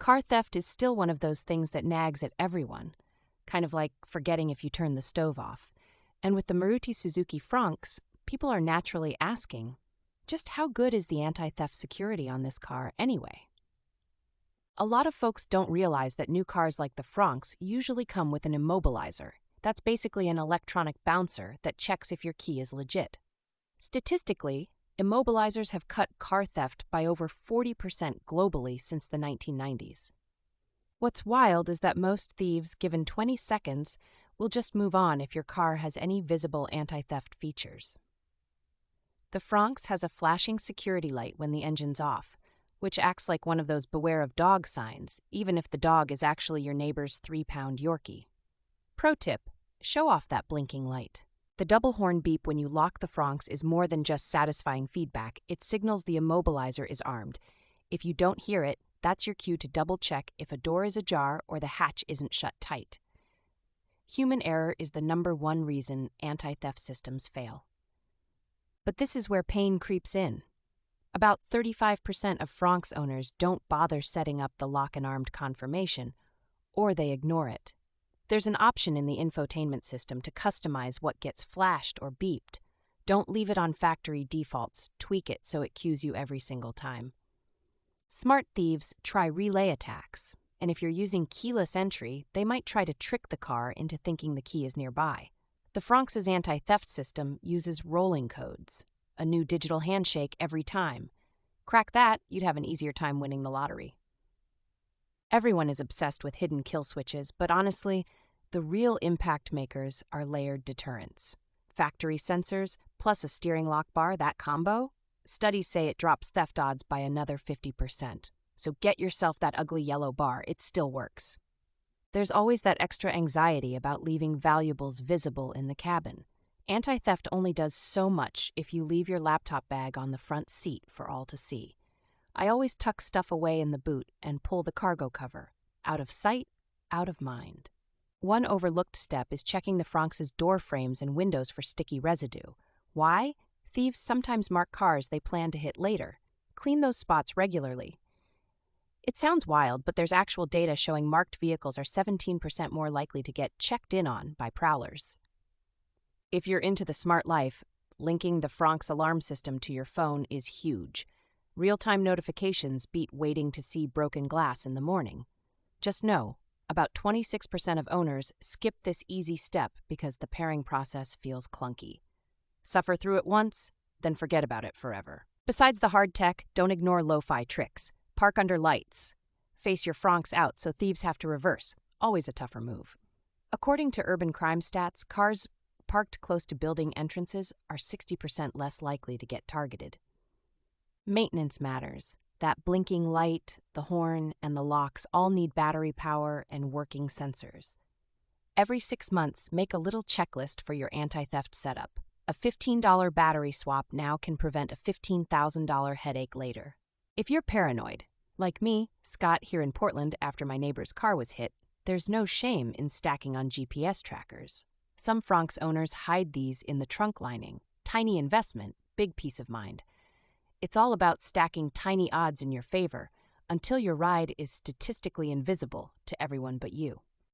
Car theft is still one of those things that nags at everyone, kind of like forgetting if you turn the stove off. And with the Maruti Suzuki Fronx, people are naturally asking, just how good is the anti-theft security on this car anyway? A lot of folks don't realize that new cars like the Fronx usually come with an immobilizer. That's basically an electronic bouncer that checks if your key is legit. Statistically, immobilizers have cut car theft by over 40% globally since the 1990s. What's wild is that most thieves, given 20 seconds, will just move on if your car has any visible anti-theft features. The Fronx has a flashing security light when the engine's off, which acts like one of those beware of dog signs, even if the dog is actually your neighbor's 3-pound Yorkie. Pro tip, show off that blinking light. The double horn beep when you lock the Fronx is more than just satisfying feedback. It signals the immobilizer is armed. If you don't hear it, that's your cue to double-check if a door is ajar or the hatch isn't shut tight. Human error is the #1 reason anti-theft systems fail. But this is where pain creeps in. About 35% of Fronx owners don't bother setting up the lock and armed confirmation, or they ignore it. There's an option in the infotainment system to customize what gets flashed or beeped. Don't leave it on factory defaults, tweak it so it cues you every single time. Smart thieves try relay attacks, and if you're using keyless entry, they might try to trick the car into thinking the key is nearby. The Fronx's anti-theft system uses rolling codes, a new digital handshake every time. Crack that, you'd have an easier time winning the lottery. Everyone is obsessed with hidden kill switches, but honestly, the real impact makers are layered deterrents. Factory sensors plus a steering lock bar, that combo? Studies say it drops theft odds by another 50%. So get yourself that ugly yellow bar, it still works. There's always that extra anxiety about leaving valuables visible in the cabin. Anti-theft only does so much if you leave your laptop bag on the front seat for all to see. I always tuck stuff away in the boot and pull the cargo cover. Out of sight, out of mind. One overlooked step is checking the Fronx's door frames and windows for sticky residue. Why? Thieves sometimes mark cars they plan to hit later. Clean those spots regularly. It sounds wild, but there's actual data showing marked vehicles are 17% more likely to get checked in on by prowlers. If you're into the smart life, linking the Fronx alarm system to your phone is huge. Real-time notifications beat waiting to see broken glass in the morning. Just know, about 26% of owners skip this easy step because the pairing process feels clunky. Suffer through it once, then forget about it forever. Besides the hard tech, don't ignore lo-fi tricks. Park under lights. Face your Fronx out so thieves have to reverse. Always a tougher move. According to urban crime stats, cars parked close to building entrances are 60% less likely to get targeted. Maintenance matters. That blinking light, the horn, and the locks all need battery power and working sensors. Every 6 months, make a little checklist for your anti-theft setup. A $15 battery swap now can prevent a $15,000 headache later. If you're paranoid, like me, Scott here in Portland after my neighbor's car was hit, there's no shame in stacking on GPS trackers. Some Fronx owners hide these in the trunk lining. Tiny investment, big peace of mind. It's all about stacking tiny odds in your favor until your ride is statistically invisible to everyone but you.